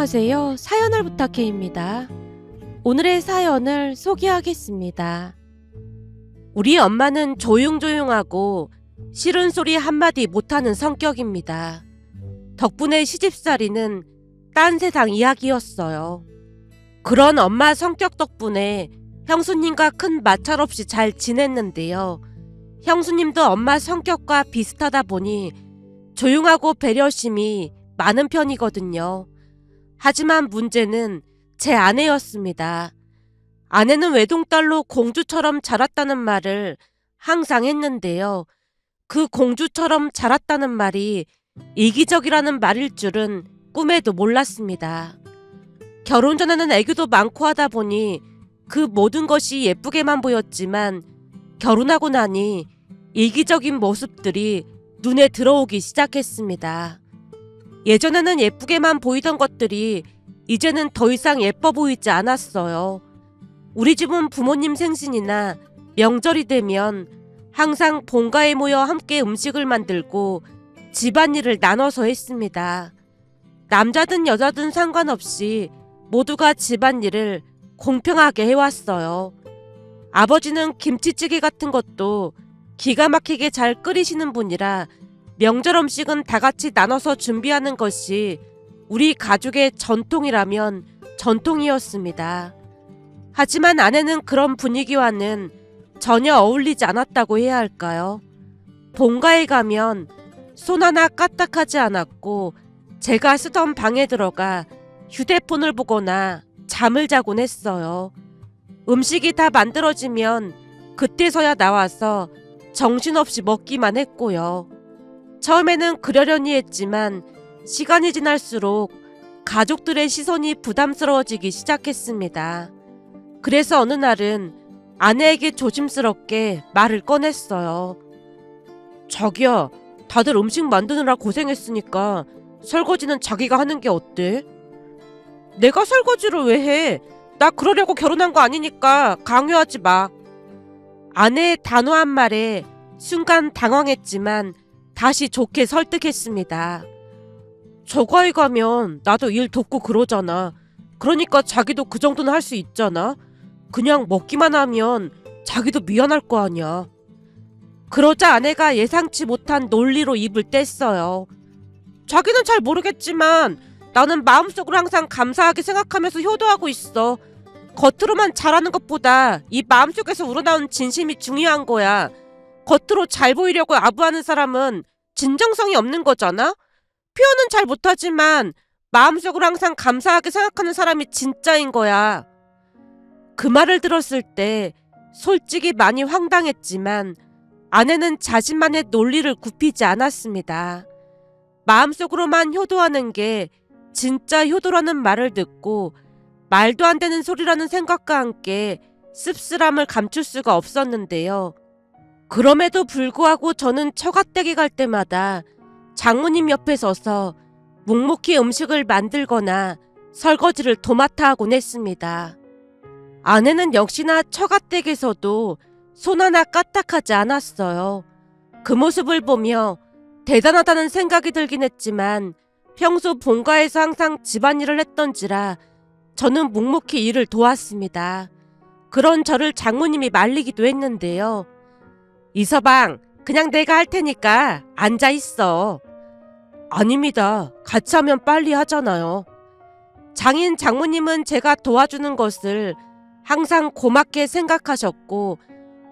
안녕하세요. 사연을 부탁해입니다. 오늘의 사연을 소개하겠습니다. 우리 엄마는 조용조용하고 싫은 소리 한마디 못하는 성격입니다. 덕분에 시집살이는 딴 세상 이야기였어요. 그런 엄마 성격 덕분에 형수님과 큰 마찰 없이 잘 지냈는데요. 형수님도 엄마 성격과 비슷하다 보니 조용하고 배려심이 많은 편이거든요. 하지만 문제는 제 아내였습니다. 아내는 외동딸로 공주처럼 자랐다는 말을 항상 했는데요. 그 공주처럼 자랐다는 말이 이기적이라는 말일 줄은 꿈에도 몰랐습니다. 결혼 전에는 애교도 많고 하다 보니 그 모든 것이 예쁘게만 보였지만 결혼하고 나니 이기적인 모습들이 눈에 들어오기 시작했습니다. 예전에는 예쁘게만 보이던 것들이 이제는 더 이상 예뻐 보이지 않았어요. 우리 집은 부모님 생신이나 명절이 되면 항상 본가에 모여 함께 음식을 만들고 집안일을 나눠서 했습니다. 남자든 여자든 상관없이 모두가 집안일을 공평하게 해왔어요. 아버지는 김치찌개 같은 것도 기가 막히게 잘 끓이시는 분이라 명절 음식은 다 같이 나눠서 준비하는 것이 우리 가족의 전통이라면 전통이었습니다. 하지만 아내는 그런 분위기와는 전혀 어울리지 않았다고 해야 할까요? 본가에 가면 손 하나 까딱하지 않았고 제가 쓰던 방에 들어가 휴대폰을 보거나 잠을 자곤 했어요. 음식이 다 만들어지면 그때서야 나와서 정신없이 먹기만 했고요. 처음에는 그러려니 했지만 시간이 지날수록 가족들의 시선이 부담스러워지기 시작했습니다. 그래서 어느 날은 아내에게 조심스럽게 말을 꺼냈어요. 자기야, 다들 음식 만드느라 고생했으니까 설거지는 자기가 하는 게 어때? 내가 설거지를 왜 해? 나 그러려고 결혼한 거 아니니까 강요하지 마. 아내의 단호한 말에 순간 당황했지만 다시 좋게 설득했습니다. 저가에 가면 나도 일 돕고 그러잖아. 그러니까 자기도 그 정도는 할 수 있잖아. 그냥 먹기만 하면 자기도 미안할 거 아니야. 그러자 아내가 예상치 못한 논리로 입을 뗐어요. 자기는 잘 모르겠지만 나는 마음속으로 항상 감사하게 생각하면서 효도하고 있어. 겉으로만 잘하는 것보다 이 마음속에서 우러나온 진심이 중요한 거야. 겉으로 잘 보이려고 아부하는 사람은 진정성이 없는 거잖아? 표현은 잘 못하지만 마음속으로 항상 감사하게 생각하는 사람이 진짜인 거야. 그 말을 들었을 때 솔직히 많이 황당했지만 아내는 자신만의 논리를 굽히지 않았습니다. 마음속으로만 효도하는 게 진짜 효도라는 말을 듣고 말도 안 되는 소리라는 생각과 함께 씁쓸함을 감출 수가 없었는데요. 그럼에도 불구하고 저는 처갓댁에 갈 때마다 장모님 옆에 서서 묵묵히 음식을 만들거나 설거지를 도맡아 하곤 했습니다. 아내는 역시나 처갓댁에서도 손 하나 까딱하지 않았어요. 그 모습을 보며 대단하다는 생각이 들긴 했지만 평소 본가에서 항상 집안일을 했던지라 저는 묵묵히 일을 도왔습니다. 그런 저를 장모님이 말리기도 했는데요. 이서방, 그냥 내가 할 테니까 앉아 있어. 아닙니다. 같이 하면 빨리 하잖아요. 장인 장모님은 제가 도와주는 것을 항상 고맙게 생각하셨고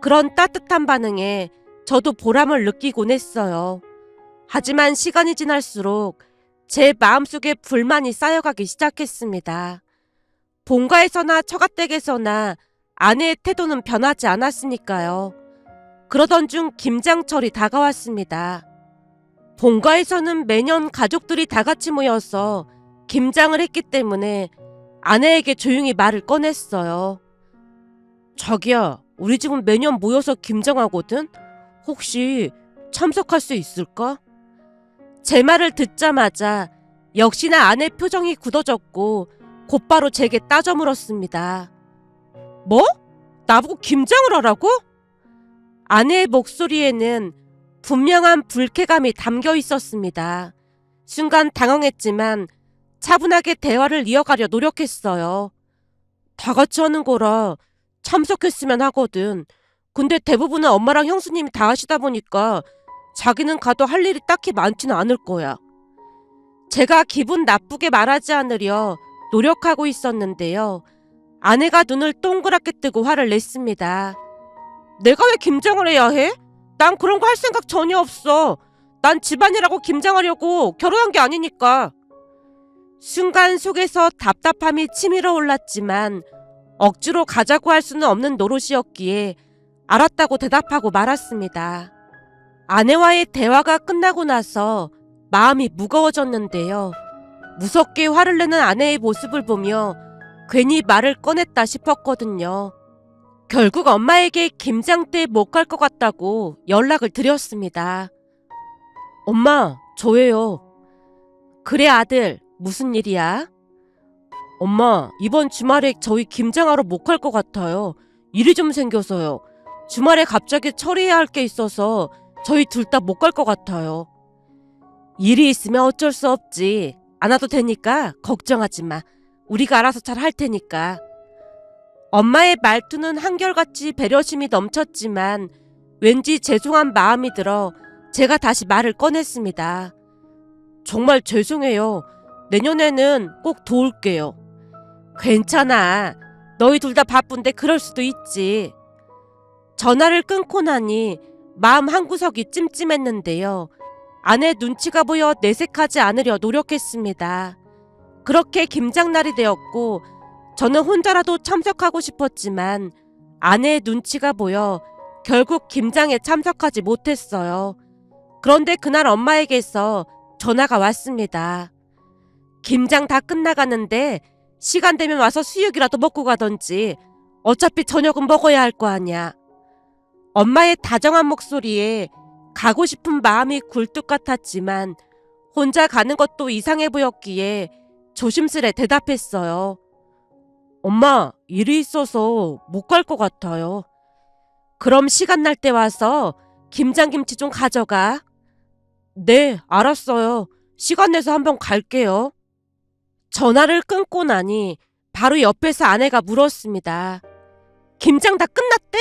그런 따뜻한 반응에 저도 보람을 느끼곤 했어요. 하지만 시간이 지날수록 제 마음속에 불만이 쌓여가기 시작했습니다. 본가에서나 처갓댁에서나 아내의 태도는 변하지 않았으니까요. 그러던 중 김장철이 다가왔습니다. 본가에서는 매년 가족들이 다 같이 모여서 김장을 했기 때문에 아내에게 조용히 말을 꺼냈어요. 자기야, 우리 집은 매년 모여서 김장하거든? 혹시 참석할 수 있을까? 제 말을 듣자마자 역시나 아내 표정이 굳어졌고 곧바로 제게 따져 물었습니다. 뭐? 나보고 김장을 하라고? 아내의 목소리에는 분명한 불쾌감이 담겨 있었습니다. 순간 당황했지만 차분하게 대화를 이어가려 노력했어요. 다 같이 하는 거라 참석했으면 하거든. 근데 대부분은 엄마랑 형수님이 다 하시다 보니까 자기는 가도 할 일이 딱히 많지는 않을 거야. 제가 기분 나쁘게 말하지 않으려 노력하고 있었는데요. 아내가 눈을 동그랗게 뜨고 화를 냈습니다. 내가 왜 김장을 해야 해? 난 그런 거 할 생각 전혀 없어. 난 집안일하고 김장하려고 결혼한 게 아니니까. 순간 속에서 답답함이 치밀어 올랐지만 억지로 가자고 할 수는 없는 노릇이었기에 알았다고 대답하고 말았습니다. 아내와의 대화가 끝나고 나서 마음이 무거워졌는데요. 무섭게 화를 내는 아내의 모습을 보며 괜히 말을 꺼냈다 싶었거든요. 결국 엄마에게 김장 때 못 갈 것 같다고 연락을 드렸습니다. 엄마, 저예요. 그래 아들, 무슨 일이야? 엄마, 이번 주말에 저희 김장하러 못 갈 것 같아요. 일이 좀 생겨서요. 주말에 갑자기 처리해야 할 게 있어서 저희 둘 다 못 갈 것 같아요. 일이 있으면 어쩔 수 없지. 안 와도 되니까 걱정하지 마. 우리가 알아서 잘 할 테니까. 엄마의 말투는 한결같이 배려심이 넘쳤지만 왠지 죄송한 마음이 들어 제가 다시 말을 꺼냈습니다. 정말 죄송해요. 내년에는 꼭 도울게요. 괜찮아. 너희 둘 다 바쁜데 그럴 수도 있지. 전화를 끊고 나니 마음 한구석이 찜찜했는데요. 아내 눈치가 보여 내색하지 않으려 노력했습니다. 그렇게 김장날이 되었고 저는 혼자라도 참석하고 싶었지만 아내의 눈치가 보여 결국 김장에 참석하지 못했어요. 그런데 그날 엄마에게서 전화가 왔습니다. 김장 다 끝나가는데 시간 되면 와서 수육이라도 먹고 가던지. 어차피 저녁은 먹어야 할 거 아냐. 엄마의 다정한 목소리에 가고 싶은 마음이 굴뚝 같았지만 혼자 가는 것도 이상해 보였기에 조심스레 대답했어요. 엄마, 일이 있어서 못 갈 것 같아요. 그럼 시간 날 때 와서 김장김치 좀 가져가. 네, 알았어요. 시간 내서 한번 갈게요. 전화를 끊고 나니 바로 옆에서 아내가 물었습니다. 김장 다 끝났대?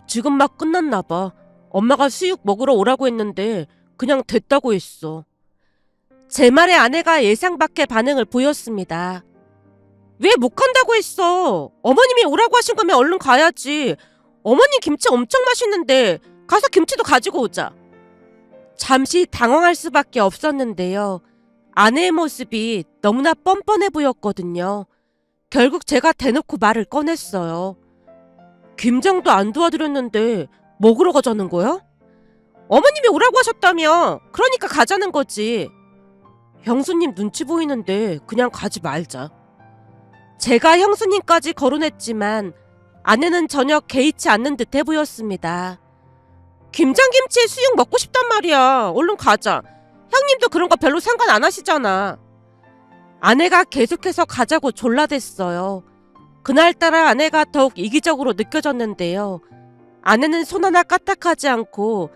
지금 막 끝났나 봐. 엄마가 수육 먹으러 오라고 했는데 그냥 됐다고 했어. 제 말에 아내가 예상 밖의 반응을 보였습니다. 왜 못 간다고 했어? 어머님이 오라고 하신 거면 얼른 가야지. 어머님 김치 엄청 맛있는데 가서 김치도 가지고 오자. 잠시 당황할 수밖에 없었는데요. 아내의 모습이 너무나 뻔뻔해 보였거든요. 결국 제가 대놓고 말을 꺼냈어요. 김장도 안 도와드렸는데 먹으러 가자는 거야? 어머님이 오라고 하셨다며. 그러니까 가자는 거지. 형수님 눈치 보이는데 그냥 가지 말자. 제가 형수님까지 거론했지만 아내는 전혀 개의치 않는 듯해 보였습니다. 김장김치에 수육 먹고 싶단 말이야. 얼른 가자. 형님도 그런 거 별로 상관 안 하시잖아. 아내가 계속해서 가자고 졸라댔어요. 그날따라 아내가 더욱 이기적으로 느껴졌는데요. 아내는 손 하나 까딱하지 않고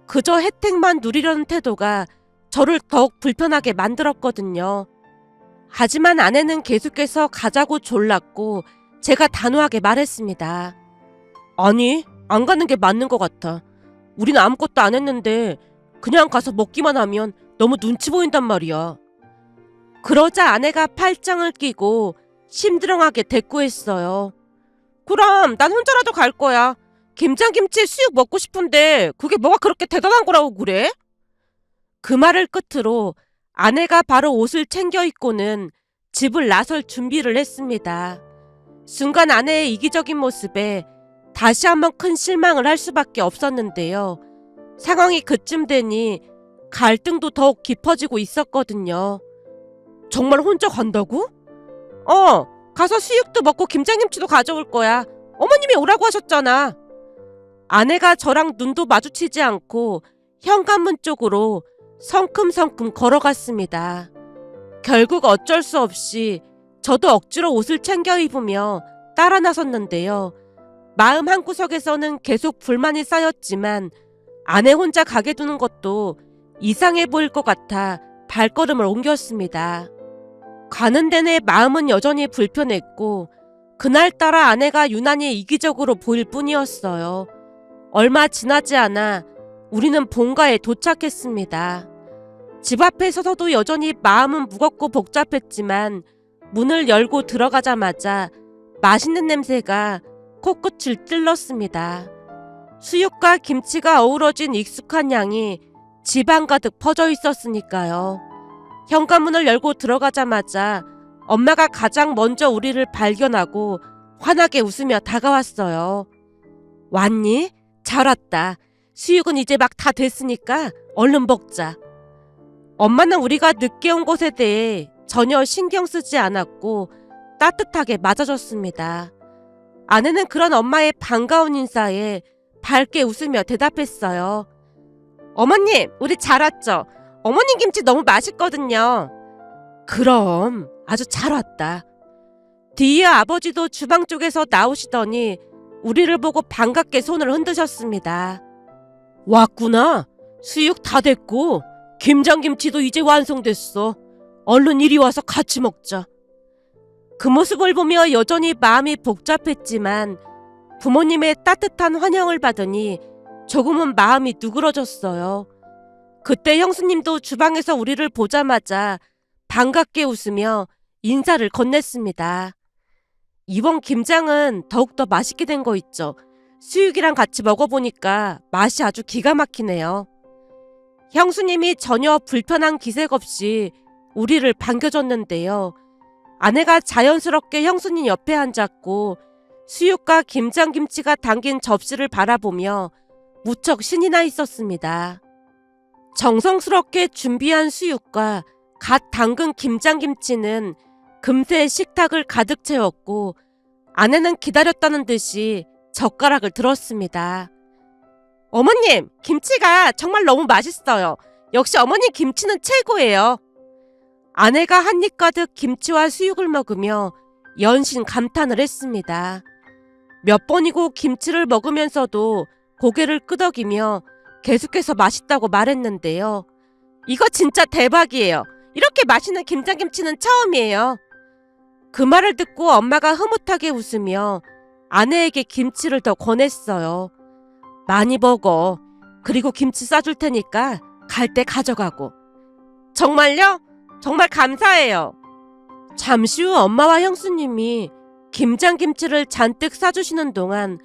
그저 혜택만 누리려는 태도가 저를 더욱 불편하게 만들었거든요. 하지만 아내는 계속해서 가자고 졸랐고 제가 단호하게 말했습니다. 아니, 안 가는 게 맞는 것 같아. 우린 아무것도 안 했는데 그냥 가서 먹기만 하면 너무 눈치 보인단 말이야. 그러자 아내가 팔짱을 끼고 심드렁하게 대꾸했어요. 그럼 난 혼자라도 갈 거야. 김장김치 수육 먹고 싶은데 그게 뭐가 그렇게 대단한 거라고 그래? 그 말을 끝으로 아내가 바로 옷을 챙겨 입고는 집을 나설 준비를 했습니다. 순간 아내의 이기적인 모습에 다시 한번 큰 실망을 할 수밖에 없었는데요. 상황이 그쯤 되니 갈등도 더욱 깊어지고 있었거든요. 정말 혼자 간다고? 가서 수육도 먹고 김장김치도 가져올 거야. 어머님이 오라고 하셨잖아. 아내가 저랑 눈도 마주치지 않고 현관문 쪽으로 성큼성큼 걸어갔습니다. 결국 어쩔 수 없이 저도 억지로 옷을 챙겨 입으며 따라 나섰는데요. 마음 한구석에서는 계속 불만이 쌓였지만 아내 혼자 가게 두는 것도 이상해 보일 것 같아 발걸음을 옮겼습니다. 가는 데내 마음은 여전히 불편했고 그날따라 아내가 유난히 이기적으로 보일 뿐이었어요. 얼마 지나지 않아 우리는 본가에 도착했습니다. 집 앞에 서서도 여전히 마음은 무겁고 복잡했지만 문을 열고 들어가자마자 맛있는 냄새가 코끝을 찔렀습니다. 수육과 김치가 어우러진 익숙한 향이 집안 가득 퍼져 있었으니까요. 현관문을 열고 들어가자마자 엄마가 가장 먼저 우리를 발견하고 환하게 웃으며 다가왔어요. 왔니? 잘 왔다. 수육은 이제 막 다 됐으니까 얼른 먹자. 엄마는 우리가 늦게 온 것에 대해 전혀 신경 쓰지 않았고 따뜻하게 맞아줬습니다. 아내는 그런 엄마의 반가운 인사에 밝게 웃으며 대답했어요. 어머님, 우리 잘 왔죠? 어머님 김치 너무 맛있거든요. 그럼 아주 잘 왔다. 뒤이어 아버지도 주방 쪽에서 나오시더니 우리를 보고 반갑게 손을 흔드셨습니다. 왔구나. 수육 다 됐고 김장김치도 이제 완성됐어. 얼른 이리 와서 같이 먹자. 그 모습을 보며 여전히 마음이 복잡했지만 부모님의 따뜻한 환영을 받으니 조금은 마음이 누그러졌어요. 그때 형수님도 주방에서 우리를 보자마자 반갑게 웃으며 인사를 건넸습니다. 이번 김장은 더욱더 맛있게 된 거 있죠. 수육이랑 같이 먹어보니까 맛이 아주 기가 막히네요. 형수님이 전혀 불편한 기색 없이 우리를 반겨줬는데요. 아내가 자연스럽게 형수님 옆에 앉았고 수육과 김장김치가 담긴 접시를 바라보며 무척 신이 나 있었습니다. 정성스럽게 준비한 수육과 갓 담근 김장김치는 금세 식탁을 가득 채웠고 아내는 기다렸다는 듯이 젓가락을 들었습니다. 어머님, 김치가 정말 너무 맛있어요. 역시 어머님 김치는 최고예요. 아내가 한 입 가득 김치와 수육을 먹으며 연신 감탄을 했습니다. 몇 번이고 김치를 먹으면서도 고개를 끄덕이며 계속해서 맛있다고 말했는데요. 이거 진짜 대박이에요. 이렇게 맛있는 김장김치는 처음이에요. 그 말을 듣고 엄마가 흐뭇하게 웃으며 아내에게 김치를 더 권했어요. 많이 먹어. 그리고 김치 싸줄 테니까 갈 때 가져가고. 정말요? 정말 감사해요. 잠시 후 엄마와 형수님이 김장김치를 잔뜩 싸주시는 동안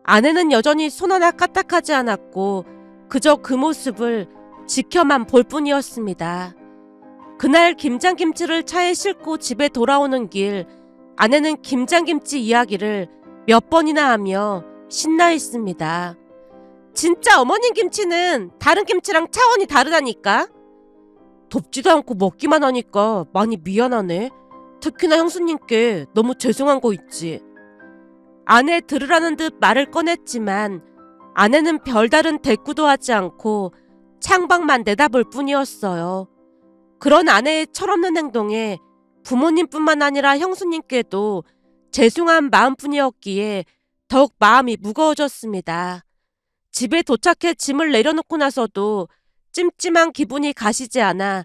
아내는 여전히 손 하나 까딱하지 않았고 그저 그 모습을 지켜만 볼 뿐이었습니다. 그날 김장김치를 차에 싣고 집에 돌아오는 길 아내는 김장김치 이야기를 몇 번이나 하며 신나했습니다. 진짜 어머님 김치는 다른 김치랑 차원이 다르다니까. 덥지도 않고 먹기만 하니까 많이 미안하네. 특히나 형수님께 너무 죄송한 거 있지. 아내 들으라는 듯 말을 꺼냈지만 아내는 별다른 대꾸도 하지 않고 창밖만 내다볼 뿐이었어요. 그런 아내의 철없는 행동에 부모님뿐만 아니라 형수님께도 죄송한 마음뿐이었기에 더욱 마음이 무거워졌습니다. 집에 도착해 짐을 내려놓고 나서도 찜찜한 기분이 가시지 않아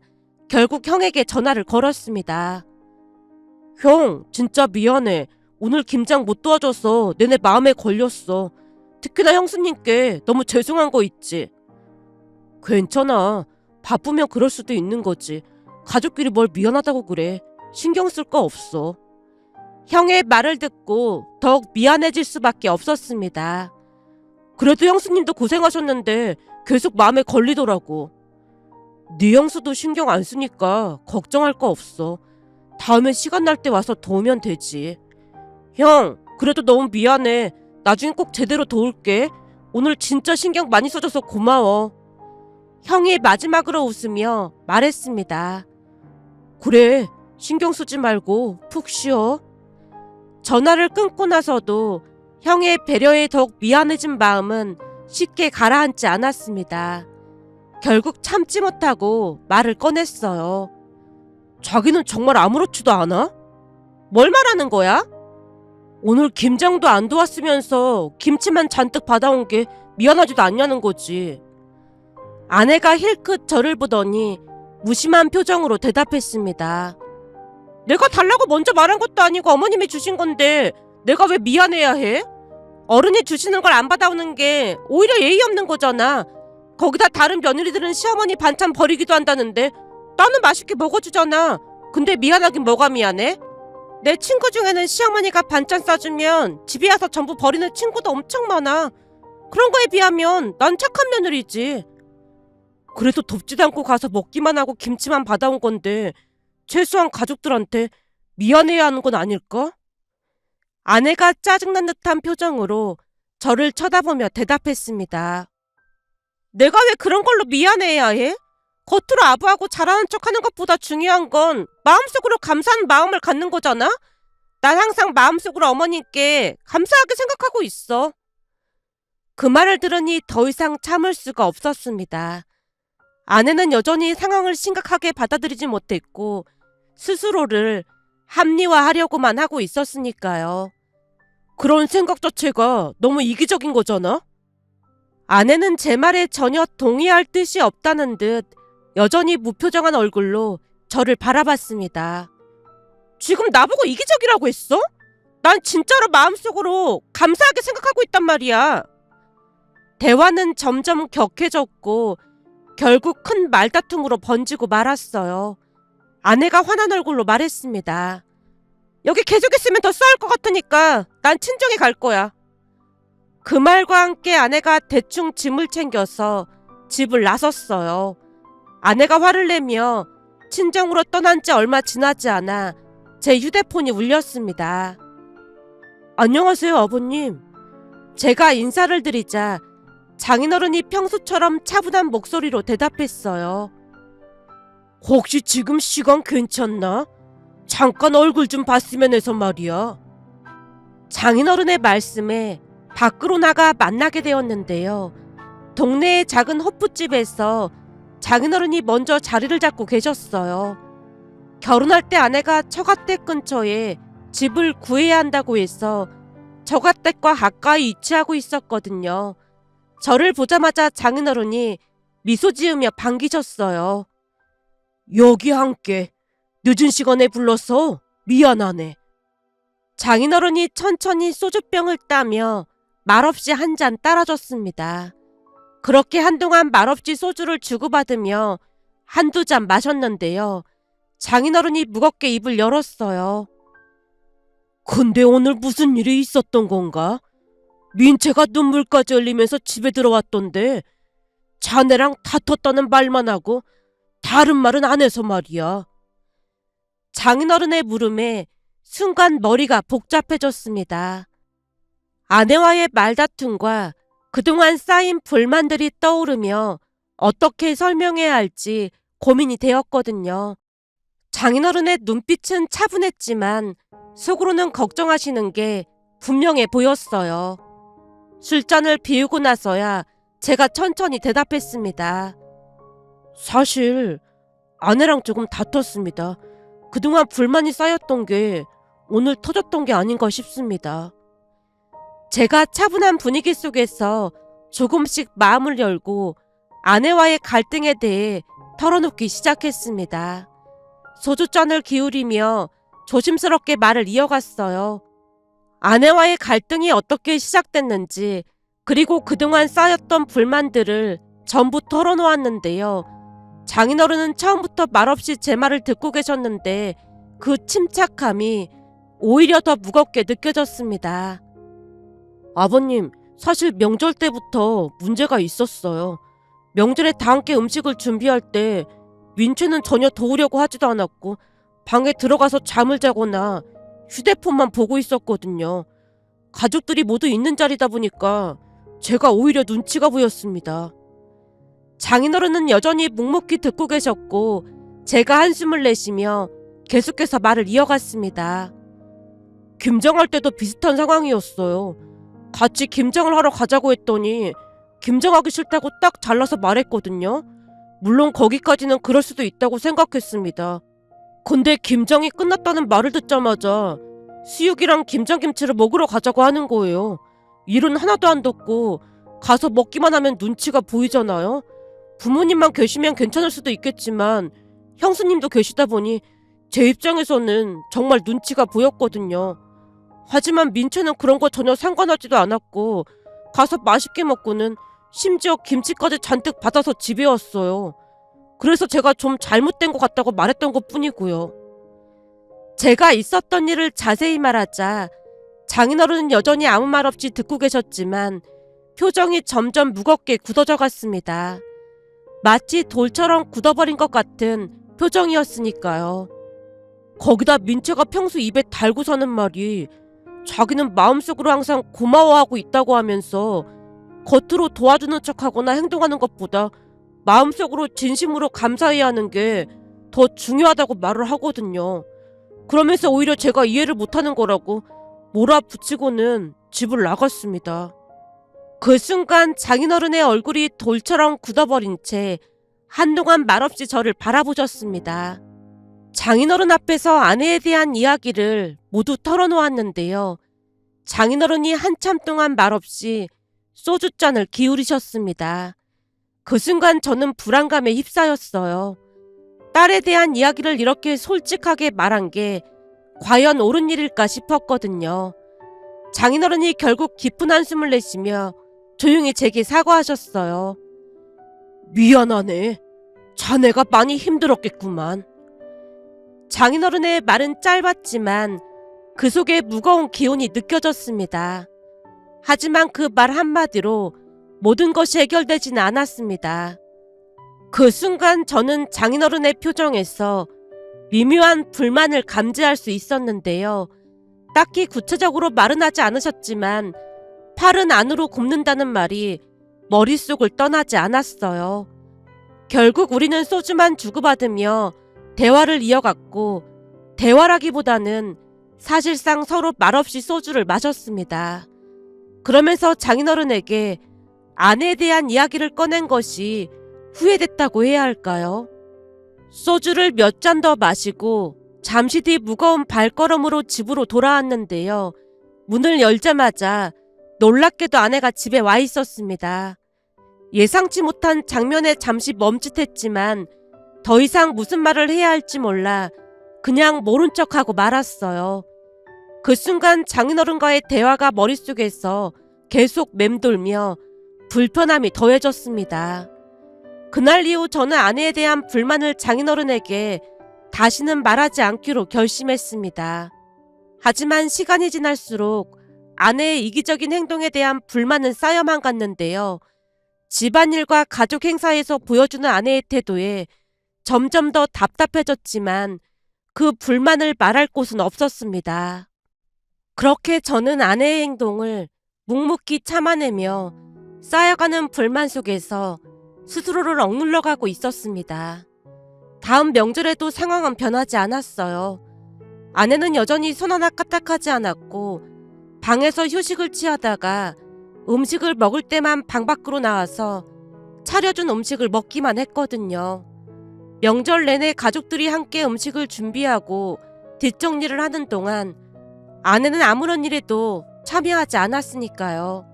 결국 형에게 전화를 걸었습니다. 형, 진짜 미안해. 오늘 김장 못 도와줘서 내내 마음에 걸렸어. 특히나 형수님께 너무 죄송한 거 있지. 괜찮아. 바쁘면 그럴 수도 있는 거지. 가족끼리 뭘 미안하다고 그래. 신경 쓸 거 없어. 형의 말을 듣고 더욱 미안해질 수밖에 없었습니다. 그래도 형수님도 고생하셨는데 계속 마음에 걸리더라고. 네 형수도 신경 안 쓰니까 걱정할 거 없어. 다음에 시간 날 때 와서 도우면 되지. 형, 그래도 너무 미안해. 나중에 꼭 제대로 도울게. 오늘 진짜 신경 많이 써줘서 고마워. 형이 마지막으로 웃으며 말했습니다. 그래, 신경 쓰지 말고 푹 쉬어. 전화를 끊고 나서도 형의 배려에 더욱 미안해진 마음은 쉽게 가라앉지 않았습니다. 결국 참지 못하고 말을 꺼냈어요. 자기는 정말 아무렇지도 않아? 뭘 말하는 거야? 오늘 김장도 안 도왔으면서 김치만 잔뜩 받아온 게 미안하지도 않냐는 거지. 아내가 힐끗 저를 보더니 무심한 표정으로 대답했습니다. 내가 달라고 먼저 말한 것도 아니고 어머님이 주신 건데 내가 왜 미안해야 해? 어른이 주시는 걸 안 받아오는 게 오히려 예의 없는 거잖아. 거기다 다른 며느리들은 시어머니 반찬 버리기도 한다는데 나는 맛있게 먹어주잖아. 근데 미안하긴 뭐가 미안해? 내 친구 중에는 시어머니가 반찬 싸주면 집에 와서 전부 버리는 친구도 엄청 많아. 그런 거에 비하면 난 착한 며느리지. 그래도 덥지도 않고 가서 먹기만 하고 김치만 받아온 건데 최소한 가족들한테 미안해야 하는 건 아닐까? 아내가 짜증난 듯한 표정으로 저를 쳐다보며 대답했습니다. 내가 왜 그런 걸로 미안해야 해? 겉으로 아부하고 잘하는 척하는 것보다 중요한 건 마음속으로 감사하는 마음을 갖는 거잖아? 난 항상 마음속으로 어머님께 감사하게 생각하고 있어. 그 말을 들으니 더 이상 참을 수가 없었습니다. 아내는 여전히 상황을 심각하게 받아들이지 못했고 스스로를 합리화하려고만 하고 있었으니까요. 그런 생각 자체가 너무 이기적인 거잖아? 아내는 제 말에 전혀 동의할 뜻이 없다는 듯 여전히 무표정한 얼굴로 저를 바라봤습니다. 지금 나보고 이기적이라고 했어? 난 진짜로 마음속으로 감사하게 생각하고 있단 말이야. 대화는 점점 격해졌고 결국 큰 말다툼으로 번지고 말았어요. 아내가 화난 얼굴로 말했습니다. 여기 계속 있으면 더 싸울 것 같으니까 난 친정에 갈 거야. 그 말과 함께 아내가 대충 짐을 챙겨서 집을 나섰어요. 아내가 화를 내며 친정으로 떠난 지 얼마 지나지 않아 제 휴대폰이 울렸습니다. 안녕하세요, 아버님. 제가 인사를 드리자 장인어른이 평소처럼 차분한 목소리로 대답했어요. 혹시 지금 시간 괜찮나? 잠깐 얼굴 좀 봤으면 해서 말이야. 장인어른의 말씀에 밖으로 나가 만나게 되었는데요. 동네의 작은 호프집에서 장인어른이 먼저 자리를 잡고 계셨어요. 결혼할 때 아내가 처가댁 근처에 집을 구해야 한다고 해서 처가댁과 가까이 위치하고 있었거든요. 저를 보자마자 장인어른이 미소 지으며 반기셨어요. 여기 함께 늦은 시간에 불러서 미안하네. 장인어른이 천천히 소주병을 따며 말없이 한 잔 따라줬습니다. 그렇게 한동안 말없이 소주를 주고받으며 한두 잔 마셨는데요. 장인어른이 무겁게 입을 열었어요. 근데 오늘 무슨 일이 있었던 건가? 민채가 눈물까지 흘리면서 집에 들어왔던데 자네랑 다퉜다는 말만 하고 다른 말은 안 해서 말이야. 장인어른의 물음에 순간 머리가 복잡해졌습니다. 아내와의 말다툼과 그동안 쌓인 불만들이 떠오르며 어떻게 설명해야 할지 고민이 되었거든요. 장인어른의 눈빛은 차분했지만 속으로는 걱정하시는 게 분명해 보였어요. 술잔을 비우고 나서야 제가 천천히 대답했습니다. 사실 아내랑 조금 다퉜습니다. 그동안 불만이 쌓였던 게 오늘 터졌던 게 아닌가 싶습니다. 제가 차분한 분위기 속에서 조금씩 마음을 열고 아내와의 갈등에 대해 털어놓기 시작했습니다. 소주잔을 기울이며 조심스럽게 말을 이어갔어요. 아내와의 갈등이 어떻게 시작됐는지 그리고 그동안 쌓였던 불만들을 전부 털어놓았는데요. 장인어른은 처음부터 말없이 제 말을 듣고 계셨는데 그 침착함이 오히려 더 무겁게 느껴졌습니다. 아버님, 사실 명절 때부터 문제가 있었어요. 명절에 다 함께 음식을 준비할 때 민채는 전혀 도우려고 하지도 않았고 방에 들어가서 잠을 자거나 휴대폰만 보고 있었거든요. 가족들이 모두 있는 자리다 보니까 제가 오히려 눈치가 보였습니다. 장인어른은 여전히 묵묵히 듣고 계셨고 제가 한숨을 내쉬며 계속해서 말을 이어갔습니다. 김장할 때도 비슷한 상황이었어요. 같이 김장을 하러 가자고 했더니 김장하기 싫다고 딱 잘라서 말했거든요. 물론 거기까지는 그럴 수도 있다고 생각했습니다. 근데 김장이 끝났다는 말을 듣자마자 수육이랑 김장김치를 먹으러 가자고 하는 거예요. 일은 하나도 안 뒀고 가서 먹기만 하면 눈치가 보이잖아요. 부모님만 계시면 괜찮을 수도 있겠지만 형수님도 계시다 보니 제 입장에서는 정말 눈치가 보였거든요. 하지만 민채는 그런 거 전혀 상관하지도 않았고 가서 맛있게 먹고는 심지어 김치까지 잔뜩 받아서 집에 왔어요. 그래서 제가 좀 잘못된 것 같다고 말했던 것뿐이고요. 제가 있었던 일을 자세히 말하자 장인어른은 여전히 아무 말 없이 듣고 계셨지만 표정이 점점 무겁게 굳어져 갔습니다. 마치 돌처럼 굳어버린 것 같은 표정이었으니까요. 거기다 민채가 평소 입에 달고서는 말이 자기는 마음속으로 항상 고마워하고 있다고 하면서 겉으로 도와주는 척하거나 행동하는 것보다 마음속으로 진심으로 감사해야 하는 게 더 중요하다고 말을 하거든요. 그러면서 오히려 제가 이해를 못하는 거라고 몰아붙이고는 집을 나갔습니다. 그 순간 장인어른의 얼굴이 돌처럼 굳어버린 채 한동안 말없이 저를 바라보셨습니다. 장인어른 앞에서 아내에 대한 이야기를 모두 털어놓았는데요. 장인어른이 한참 동안 말없이 소주잔을 기울이셨습니다. 그 순간 저는 불안감에 휩싸였어요. 딸에 대한 이야기를 이렇게 솔직하게 말한 게 과연 옳은 일일까 싶었거든요. 장인어른이 결국 깊은 한숨을 내쉬며 조용히 제게 사과하셨어요. 미안하네. 자네가 많이 힘들었겠구만. 장인어른의 말은 짧았지만 그 속에 무거운 기운이 느껴졌습니다. 하지만 그 말 한마디로 모든 것이 해결되지는 않았습니다. 그 순간 저는 장인어른의 표정에서 미묘한 불만을 감지할 수 있었는데요. 딱히 구체적으로 말은 하지 않으셨지만 팔은 안으로 굽는다는 말이 머릿속을 떠나지 않았어요. 결국 우리는 소주만 주고받으며 대화를 이어갔고 대화라기보다는 사실상 서로 말없이 소주를 마셨습니다. 그러면서 장인어른에게 아내에 대한 이야기를 꺼낸 것이 후회됐다고 해야 할까요? 소주를 몇 잔 더 마시고 잠시 뒤 무거운 발걸음으로 집으로 돌아왔는데요. 문을 열자마자 놀랍게도 아내가 집에 와 있었습니다. 예상치 못한 장면에 잠시 멈칫했지만 더 이상 무슨 말을 해야 할지 몰라 그냥 모른 척하고 말았어요. 그 순간 장인어른과의 대화가 머릿속에서 계속 맴돌며 불편함이 더해졌습니다. 그날 이후 저는 아내에 대한 불만을 장인어른에게 다시는 말하지 않기로 결심했습니다. 하지만 시간이 지날수록 아내의 이기적인 행동에 대한 불만은 쌓여만 갔는데요. 집안일과 가족 행사에서 보여주는 아내의 태도에 점점 더 답답해졌지만 그 불만을 말할 곳은 없었습니다. 그렇게 저는 아내의 행동을 묵묵히 참아내며 쌓여가는 불만 속에서 스스로를 억눌러가고 있었습니다. 다음 명절에도 상황은 변하지 않았어요. 아내는 여전히 손 하나 까딱하지 않았고 방에서 휴식을 취하다가 음식을 먹을 때만 방 밖으로 나와서 차려준 음식을 먹기만 했거든요. 명절 내내 가족들이 함께 음식을 준비하고 뒷정리를 하는 동안 아내는 아무런 일에도 참여하지 않았으니까요.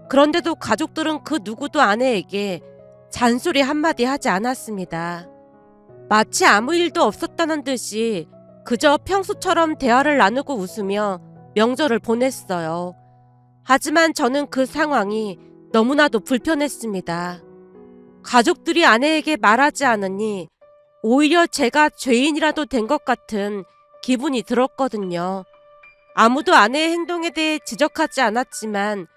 그런데도 가족들은 그 누구도 아내에게 잔소리 한마디 하지 않았습니다. 마치 아무 일도 없었다는 듯이 그저 평소처럼 대화를 나누고 웃으며 명절을 보냈어요. 하지만 저는 그 상황이 너무나도 불편했습니다. 가족들이 아내에게 말하지 않으니 오히려 제가 죄인이라도 된 것 같은 기분이 들었거든요. 아무도 아내의 행동에 대해 지적하지 않았지만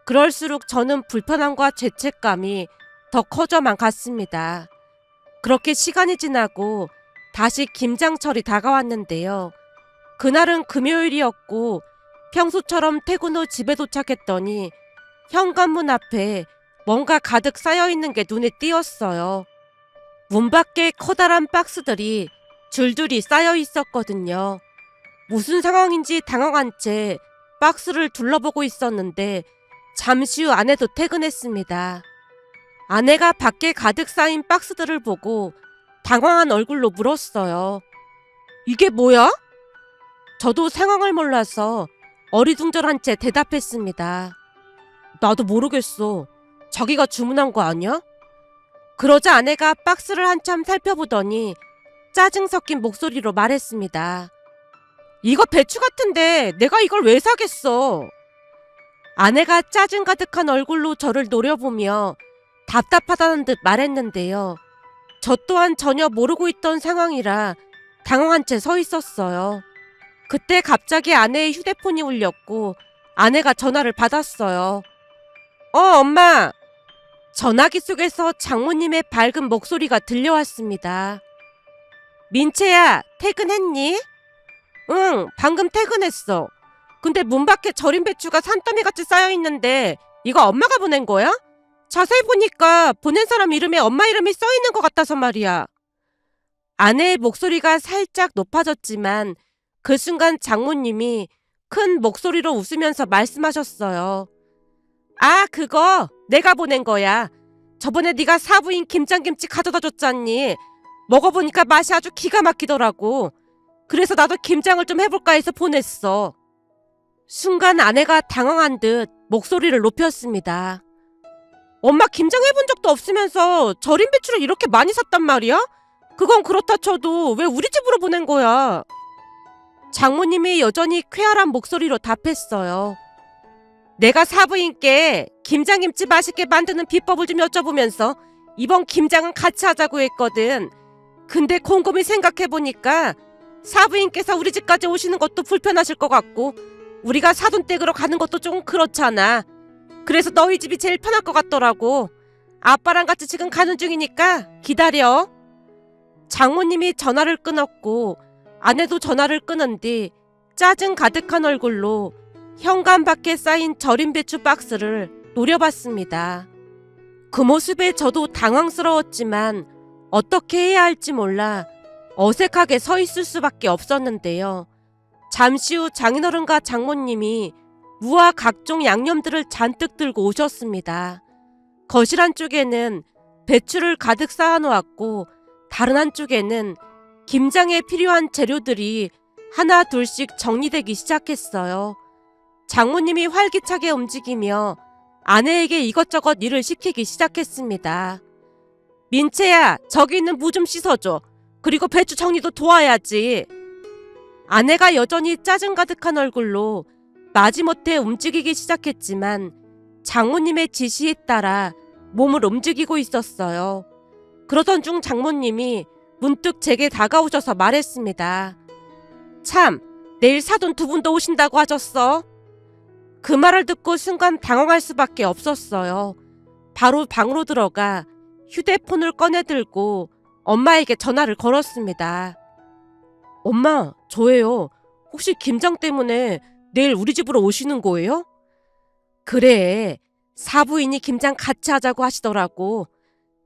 그럴수록 저는 불편함과 죄책감이 더 커져만 갔습니다. 그렇게 시간이 지나고 다시 김장철이 다가왔는데요. 그날은 금요일이었고 평소처럼 퇴근 후 집에 도착했더니 현관문 앞에 뭔가 가득 쌓여있는 게 눈에 띄었어요. 문 밖에 커다란 박스들이 줄줄이 쌓여 있었거든요. 무슨 상황인지 당황한 채 박스를 둘러보고 있었는데 잠시 후 아내도 퇴근했습니다. 아내가 밖에 가득 쌓인 박스들을 보고 당황한 얼굴로 물었어요. 이게 뭐야? 저도 상황을 몰라서 어리둥절한 채 대답했습니다. 나도 모르겠어. 자기가 주문한 거 아니야? 그러자 아내가 박스를 한참 살펴보더니 짜증 섞인 목소리로 말했습니다. 이거 배추 같은데 내가 이걸 왜 사겠어? 아내가 짜증 가득한 얼굴로 저를 노려보며 답답하다는 듯 말했는데요. 저 또한 전혀 모르고 있던 상황이라 당황한 채 서 있었어요. 그때 갑자기 아내의 휴대폰이 울렸고 아내가 전화를 받았어요. 엄마! 전화기 속에서 장모님의 밝은 목소리가 들려왔습니다. 민채야, 퇴근했니? 응, 방금 퇴근했어. 근데 문 밖에 절인 배추가 산더미같이 쌓여있는데 이거 엄마가 보낸 거야? 자세히 보니까 보낸 사람 이름에 엄마 이름이 써있는 것 같아서 말이야. 아내의 목소리가 살짝 높아졌지만 그 순간 장모님이 큰 목소리로 웃으면서 말씀하셨어요. 아, 그거 내가 보낸 거야. 저번에 네가 사부인 김장김치 가져다 줬잖니. 먹어보니까 맛이 아주 기가 막히더라고. 그래서 나도 김장을 좀 해볼까 해서 보냈어. 순간 아내가 당황한 듯 목소리를 높였습니다. 엄마 김장 해본 적도 없으면서 절인 배추를 이렇게 많이 샀단 말이야? 그건 그렇다 쳐도 왜 우리 집으로 보낸 거야? 장모님이 여전히 쾌활한 목소리로 답했어요. 내가 사부인께 김장김치 맛있게 만드는 비법을 좀 여쭤보면서 이번 김장은 같이 하자고 했거든. 근데 곰곰이 생각해보니까 사부인께서 우리 집까지 오시는 것도 불편하실 것 같고 우리가 사돈댁으로 가는 것도 좀 그렇잖아. 그래서 너희 집이 제일 편할 것 같더라고. 아빠랑 같이 지금 가는 중이니까 기다려. 장모님이 전화를 끊었고 아내도 전화를 끊은 뒤 짜증 가득한 얼굴로 현관 밖에 쌓인 절인 배추 박스를 노려봤습니다. 그 모습에 저도 당황스러웠지만 어떻게 해야 할지 몰라 어색하게 서 있을 수밖에 없었는데요. 잠시 후 장인어른과 장모님이 무와 각종 양념들을 잔뜩 들고 오셨습니다. 거실 한쪽에는 배추를 가득 쌓아놓았고 다른 한쪽에는 김장에 필요한 재료들이 하나 둘씩 정리되기 시작했어요. 장모님이 활기차게 움직이며 아내에게 이것저것 일을 시키기 시작했습니다. 민채야, 저기 있는 무 좀 씻어줘. 그리고 배추 정리도 도와야지. 아내가 여전히 짜증 가득한 얼굴로 마지못해 움직이기 시작했지만 장모님의 지시에 따라 몸을 움직이고 있었어요. 그러던 중 장모님이 문득 제게 다가오셔서 말했습니다. 참, 내일 사돈 두 분도 오신다고 하셨어? 그 말을 듣고 순간 당황할 수밖에 없었어요. 바로 방으로 들어가 휴대폰을 꺼내 들고 엄마에게 전화를 걸었습니다. 엄마, 저예요. 혹시 김장 때문에 내일 우리 집으로 오시는 거예요? 그래, 사부인이 김장 같이 하자고 하시더라고.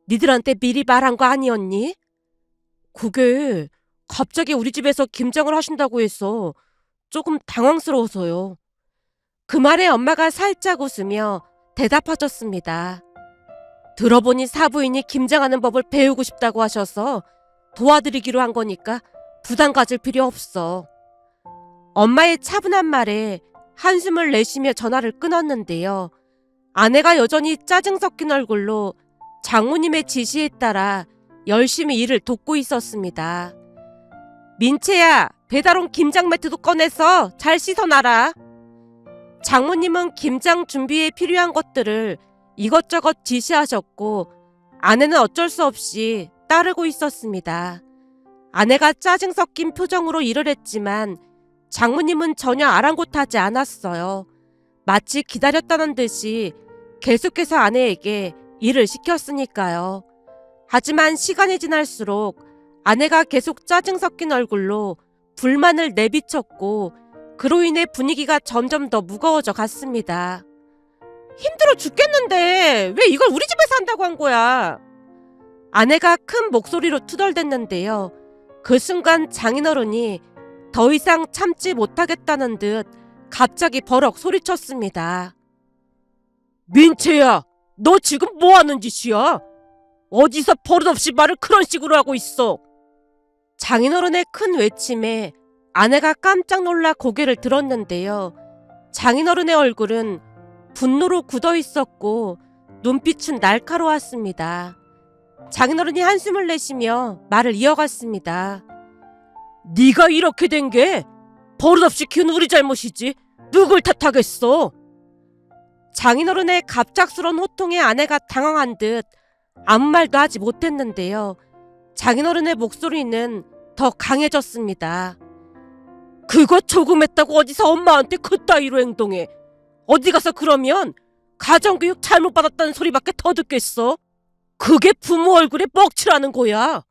니들한테 미리 말한 거 아니었니? 그게 갑자기 우리 집에서 김장을 하신다고 해서 조금 당황스러워서요. 그 말에 엄마가 살짝 웃으며 대답하셨습니다. 들어보니 사부인이 김장하는 법을 배우고 싶다고 하셔서 도와드리기로 한 거니까 부담 가질 필요 없어. 엄마의 차분한 말에 한숨을 내쉬며 전화를 끊었는데요. 아내가 여전히 짜증 섞인 얼굴로 장모님의 지시에 따라 열심히 일을 돕고 있었습니다. 민채야, 배달 온 김장 매트도 꺼내서 잘 씻어놔라. 장모님은 김장 준비에 필요한 것들을 이것저것 지시하셨고 아내는 어쩔 수 없이 따르고 있었습니다. 아내가 짜증 섞인 표정으로 일을 했지만 장모님은 전혀 아랑곳하지 않았어요. 마치 기다렸다는 듯이 계속해서 아내에게 일을 시켰으니까요. 하지만 시간이 지날수록 아내가 계속 짜증 섞인 얼굴로 불만을 내비쳤고 그로 인해 분위기가 점점 더 무거워져 갔습니다. 힘들어 죽겠는데 왜 이걸 우리 집에서 한다고 한 거야? 아내가 큰 목소리로 투덜댔는데요. 그 순간 장인어른이 더 이상 참지 못하겠다는 듯 갑자기 버럭 소리쳤습니다. 민채야, 너 지금 뭐 하는 짓이야? 어디서 버릇없이 말을 그런 식으로 하고 있어? 장인어른의 큰 외침에 아내가 깜짝 놀라 고개를 들었는데요. 장인어른의 얼굴은 분노로 굳어 있었고 눈빛은 날카로웠습니다. 장인어른이 한숨을 내쉬며 말을 이어갔습니다. 네가 이렇게 된 게 버릇없이 키운 우리 잘못이지 누굴 탓하겠어. 장인어른의 갑작스러운 호통에 아내가 당황한 듯 아무 말도 하지 못했는데요. 장인어른의 목소리는 더 강해졌습니다. 그거 조금 했다고 어디서 엄마한테 그따위로 행동해. 어디 가서 그러면 가정교육 잘못받았다는 소리밖에 더 듣겠어. 그게 부모 얼굴에 뻑칠하는 거야.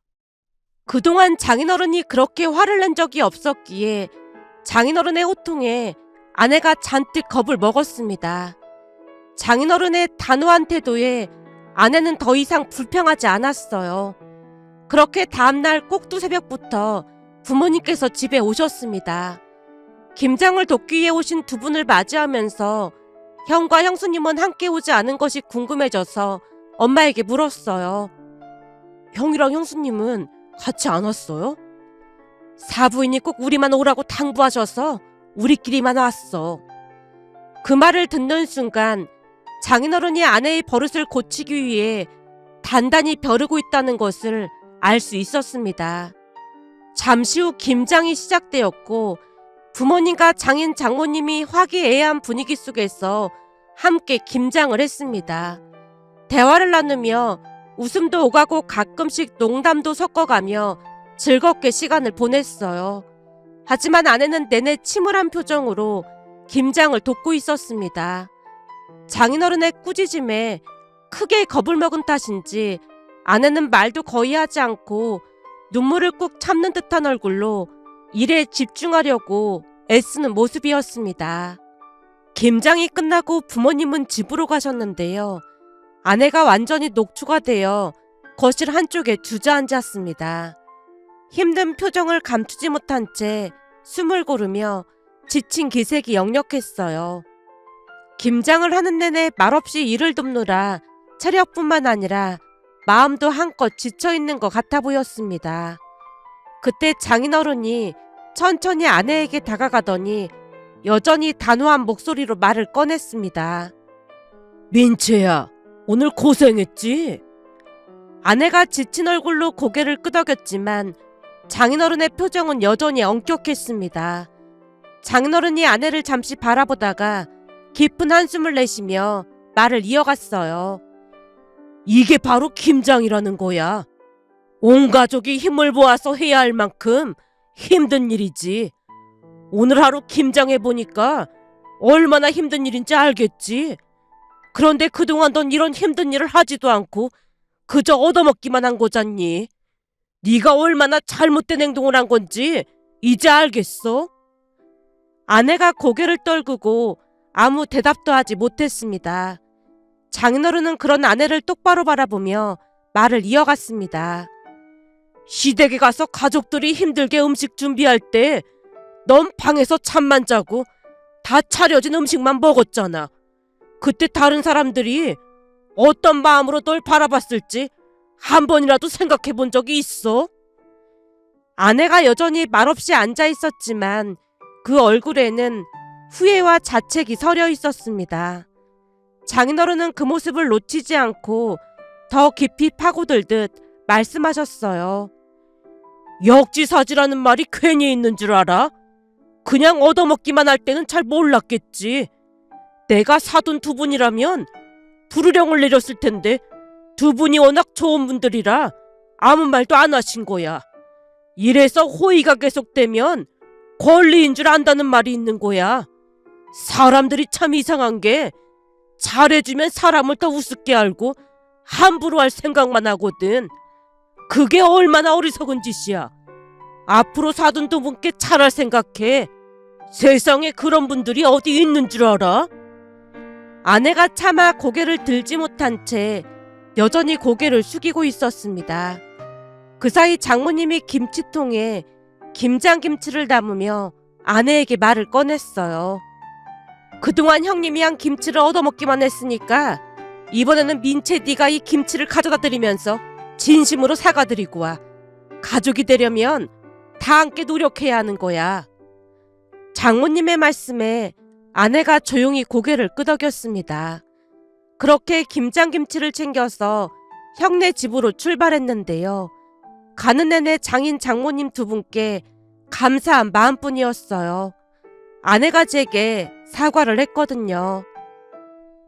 그동안 장인어른이 그렇게 화를 낸 적이 없었기에 장인어른의 호통에 아내가 잔뜩 겁을 먹었습니다. 장인어른의 단호한 태도에 아내는 더 이상 불평하지 않았어요. 그렇게 다음날 꼭두새벽부터 부모님께서 집에 오셨습니다. 김장을 돕기 위해 오신 두 분을 맞이하면서 형과 형수님은 함께 오지 않은 것이 궁금해져서 엄마에게 물었어요. 형이랑 형수님은 같이 안 왔어요? 사부인이 꼭 우리만 오라고 당부하셔서 우리끼리만 왔어. 그 말을 듣는 순간 장인어른이 아내의 버릇을 고치기 위해 단단히 벼르고 있다는 것을 알 수 있었습니다. 잠시 후 김장이 시작되었고 부모님과 장인 장모님이 화기애애한 분위기 속에서 함께 김장을 했습니다. 대화를 나누며 웃음도 오가고 가끔씩 농담도 섞어가며 즐겁게 시간을 보냈어요. 하지만 아내는 내내 침울한 표정으로 김장을 돕고 있었습니다. 장인어른의 꾸짖음에 크게 겁을 먹은 탓인지 아내는 말도 거의 하지 않고 눈물을 꾹 참는 듯한 얼굴로 일에 집중하려고 애쓰는 모습이었습니다. 김장이 끝나고 부모님은 집으로 가셨는데요. 아내가 완전히 녹초가 되어 거실 한쪽에 주저앉았습니다. 힘든 표정을 감추지 못한 채 숨을 고르며 지친 기색이 역력했어요. 김장을 하는 내내 말없이 일을 돕느라 체력뿐만 아니라 마음도 한껏 지쳐있는 것 같아 보였습니다. 그때 장인어른이 천천히 아내에게 다가가더니 여전히 단호한 목소리로 말을 꺼냈습니다. 민채야, 오늘 고생했지? 아내가 지친 얼굴로 고개를 끄덕였지만 장인어른의 표정은 여전히 엄격했습니다. 장인어른이 아내를 잠시 바라보다가 깊은 한숨을 내쉬며 말을 이어갔어요. 이게 바로 김장이라는 거야. 온 가족이 힘을 모아서 해야 할 만큼 힘든 일이지. 오늘 하루 김장해보니까 얼마나 힘든 일인지 알겠지. 그런데 그동안 넌 이런 힘든 일을 하지도 않고 그저 얻어먹기만 한 거잖니. 네가 얼마나 잘못된 행동을 한 건지 이제 알겠어? 아내가 고개를 떨구고 아무 대답도 하지 못했습니다. 장인어른은 그런 아내를 똑바로 바라보며 말을 이어갔습니다. 시댁에 가서 가족들이 힘들게 음식 준비할 때 넌 방에서 잠만 자고 다 차려진 음식만 먹었잖아. 그때 다른 사람들이 어떤 마음으로 널 바라봤을지 한 번이라도 생각해 본 적이 있어? 아내가 여전히 말없이 앉아 있었지만 그 얼굴에는 후회와 자책이 서려 있었습니다. 장인어른은 그 모습을 놓치지 않고 더 깊이 파고들듯 말씀하셨어요. 역지사지라는 말이 괜히 있는 줄 알아? 그냥 얻어먹기만 할 때는 잘 몰랐겠지. 내가 사돈 두 분이라면 부르령을 내렸을 텐데 두 분이 워낙 좋은 분들이라 아무 말도 안 하신 거야. 이래서 호의가 계속되면 권리인 줄 안다는 말이 있는 거야. 사람들이 참 이상한 게 잘해주면 사람을 더 우습게 알고 함부로 할 생각만 하거든. 그게 얼마나 어리석은 짓이야. 앞으로 사돈 두 분께 잘할 생각해. 세상에 그런 분들이 어디 있는 줄 알아? 아내가 차마 고개를 들지 못한 채 여전히 고개를 숙이고 있었습니다. 그 사이 장모님이 김치통에 김장김치를 담으며 아내에게 말을 꺼냈어요. 그동안 형님이 한 김치를 얻어먹기만 했으니까 이번에는 민채 네가 이 김치를 가져다 드리면서 진심으로 사과드리고 와. 가족이 되려면 다 함께 노력해야 하는 거야. 장모님의 말씀에 아내가 조용히 고개를 끄덕였습니다. 그렇게 김장김치를 챙겨서 형네 집으로 출발했는데요. 가는 내내 장인 장모님 두 분께 감사한 마음뿐이었어요. 아내가 제게 사과를 했거든요.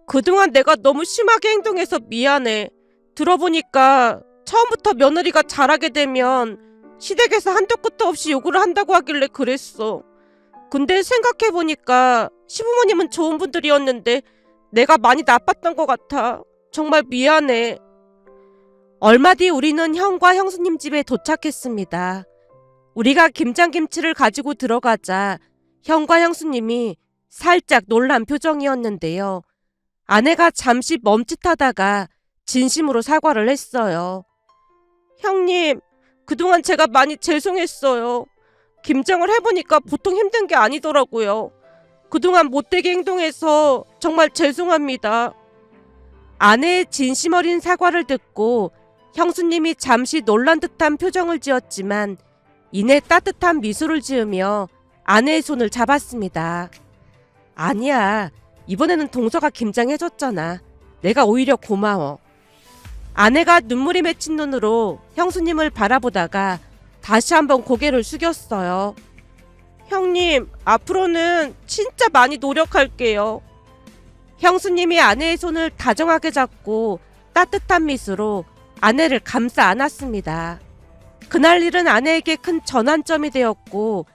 그동안 내가 너무 심하게 행동해서 미안해. 들어보니까 처음부터 며느리가 잘하게 되면 시댁에서 한도 끝도 없이 요구를 한다고 하길래 그랬어. 근데 생각해보니까 시부모님은 좋은 분들이었는데 내가 많이 나빴던 것 같아. 정말 미안해. 얼마 뒤 우리는 형과 형수님 집에 도착했습니다. 우리가 김장김치를 가지고 들어가자 형과 형수님이 살짝 놀란 표정이었는데요. 아내가 잠시 멈칫하다가 진심으로 사과를 했어요. 형님, 그동안 제가 많이 죄송했어요. 김장을 해보니까 보통 힘든 게 아니더라고요. 그동안 못되게 행동해서 정말 죄송합니다. 아내의 진심 어린 사과를 듣고 형수님이 잠시 놀란 듯한 표정을 지었지만 이내 따뜻한 미소를 지으며 아내의 손을 잡았습니다. 아니야, 이번에는 동서가 김장해줬잖아. 내가 오히려 고마워. 아내가 눈물이 맺힌 눈으로 형수님을 바라보다가 다시 한번 고개를 숙였어요. 형님, 앞으로는 진짜 많이 노력할게요. 형수님이 아내의 손을 다정하게 잡고 따뜻한 미소로 아내를 감싸 안았습니다. 그날 일은 아내에게 큰 전환점이 되었고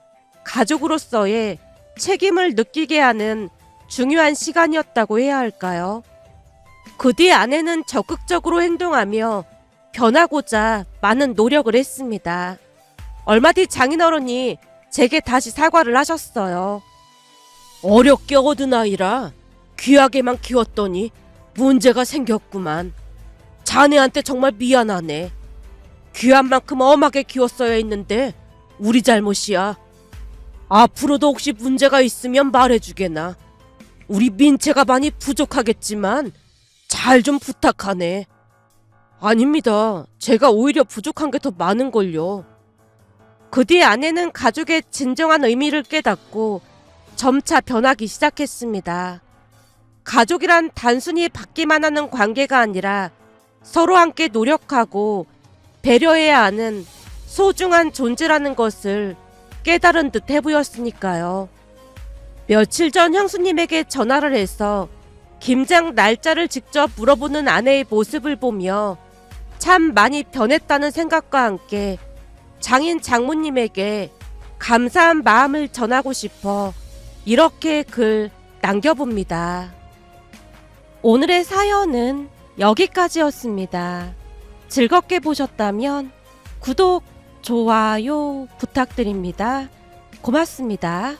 가족으로서의 책임을 느끼게 하는 중요한 시간이었다고 해야 할까요? 그 뒤 아내는 적극적으로 행동하며 변하고자 많은 노력을 했습니다. 얼마 뒤 장인어른이 제게 다시 사과를 하셨어요. 어렵게 얻은 아이라 귀하게만 키웠더니 문제가 생겼구만. 자네한테 정말 미안하네. 귀한 만큼 엄하게 키웠어야 했는데 우리 잘못이야. 앞으로도 혹시 문제가 있으면 말해주게나. 우리 민채가 많이 부족하겠지만 잘 좀 부탁하네. 아닙니다. 제가 오히려 부족한 게 더 많은걸요. 그 뒤 아내는 가족의 진정한 의미를 깨닫고 점차 변하기 시작했습니다. 가족이란 단순히 받기만 하는 관계가 아니라 서로 함께 노력하고 배려해야 하는 소중한 존재라는 것을 깨달은 듯 해보였으니까요. 며칠 전 형수님에게 전화를 해서 김장 날짜를 직접 물어보는 아내의 모습을 보며 참 많이 변했다는 생각과 함께 장인 장모님에게 감사한 마음을 전하고 싶어 이렇게 글 남겨봅니다. 오늘의 사연은 여기까지였습니다. 즐겁게 보셨다면 구독, 좋아요 부탁드립니다. 고맙습니다.